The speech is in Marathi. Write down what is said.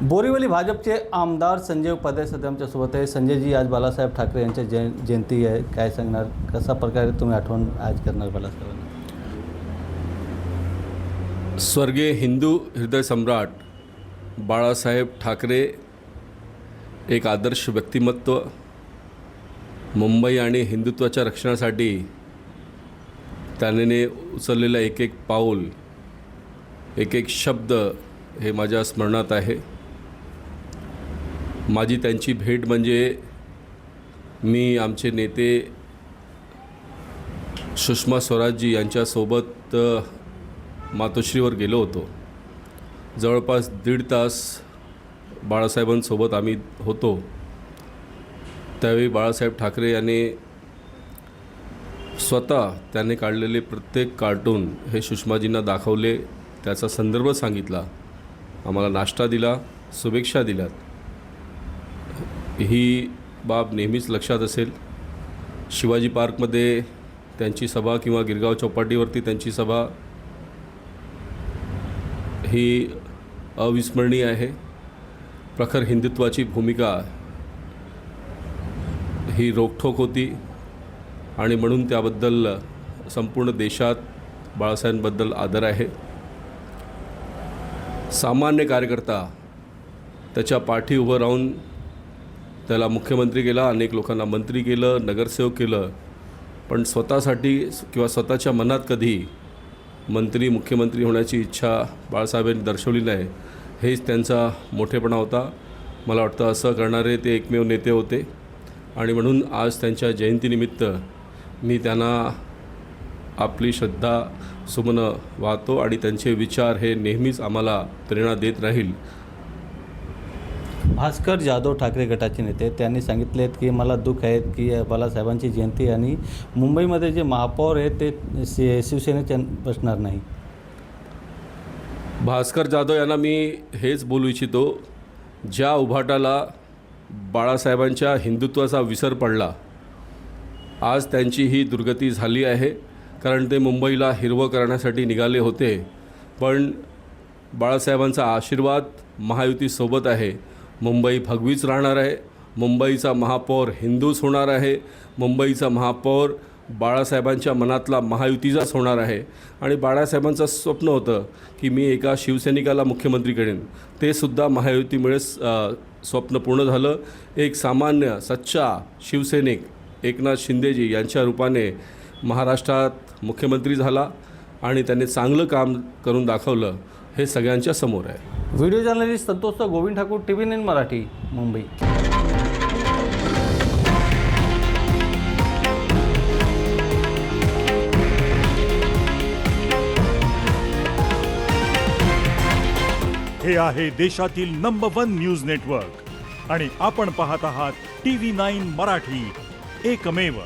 बोरीवली भाजपचे आमदार संजय उपाध्याय सध्या आमच्यासोबत आहे. संजयजी, आज बाळासाहेब ठाकरे यांच्या जयंती आहे, काय सांगणार? कशा प्रकारे तुम्ही आठवण आज करणार बाळासाहेबांना? स्वर्गीय हिंदू हृदय सम्राट बाळासाहेब ठाकरे एक आदर्श व्यक्तिमत्व, मुंबई आणि हिंदुत्वाच्या रक्षणासाठी त्याने उचललेलं एक एक पाऊल, एक एक शब्द हे माझ्या स्मरणात आहे. माझी त्यांची भेट म्हणजे मी आमचे नेते सुषमा स्वराजजी यांच्यासोबत मातोश्रीवर गेलो होतो. जवळपास 1.5 तास बाळासाहेबांसोबत आम्ही होतो. त्यावेळी बाळासाहेब ठाकरे यांनी स्वतः त्याने काढलेले प्रत्येक कार्टून हे सुषमाजींना दाखवले, त्याचा संदर्भ सांगितला, आम्हाला नाश्ता दिला, शुभेच्छा दिल्यात. ही बाब नेहमीच लक्षात असेल. शिवाजी पार्कमध्ये त्यांची सभा किंवा गिरगाव चौपाटीवरती त्यांची सभा ही अविस्मरणीय आहे. प्रखर हिंदुत्वाची भूमिका ही रोखठोक होती आणि म्हणून त्याबद्दल संपूर्ण देशात बाळासाहेबांबद्दल आदर आहे. सामान्य कार्यकर्ता त्याच्या पाठी उभं राहून त्याला मुख्यमंत्री केला, अनेक लोकांना मंत्री केलं, नगरसेवक केलं, पण स्वतःसाठी किंवा स्वतःच्या मनात कधी मंत्री मुख्यमंत्री होण्याची इच्छा बाळासाहेबांनी दर्शवली नाही. हेच त्यांचा मोठेपणा होता. मला वाटतं असं करणारे ते एकमेव नेते होते आणि म्हणून आज त्यांच्या जयंतीनिमित्त मी त्यांना आपली श्रद्धा सुमन वाहतो आणि त्यांचे विचार हे नेहमीच आम्हाला प्रेरणा देत राहील. भास्कर जाधव ठाकरे गटाचे नेते त्यांनी सांगितले आहेत की मला दुःख आहे की बाळासाहेबांची जयंती आणि मुंबईमध्ये जे महापौर आहेत ते शिवसेनेचे बसणार नाही. भास्कर जाधव यांना मी हेच बोलू इच्छितो, ज्या उभाटाला बाळासाहेबांच्या हिंदुत्वाचा विसर पडला, आज त्यांची ही दुर्गती झाली आहे. कारण ते मुंबईला हिरवं करण्यासाठी निघाले होते, पण बाळासाहेबांचा आशीर्वाद महायुतीसोबत आहे. मुंबई भगवीच राहणार आहे. मुंबईचा महापौर हिंदूच होणार आहे. मुंबईचा महापौर बाळासाहेबांच्या मनातला महायुतीचाच होणार आहे. आणि बाळासाहेबांचं स्वप्न होतं की मी एका शिवसैनिकाला मुख्यमंत्री करेन, ते सुद्धा महायुतीमुळे स्वप्न पूर्ण झालं. एक सामान्य सच्चा शिवसैनिक एकनाथ शिंदेजी यांच्या रूपाने महाराष्ट्रात मुख्यमंत्री झाला आणि त्यांनी चांगलं काम करून दाखवलं, हे सगळ्यांच्या समोर आहे. Video journalist Santosh Govind Thakur, TV9 Marathi, Mumbai. हे आहे देशातील नंबर 1 न्यूज नेटवर्क आणि आपण पाहत आहात TV9 मराठी, एकमेव.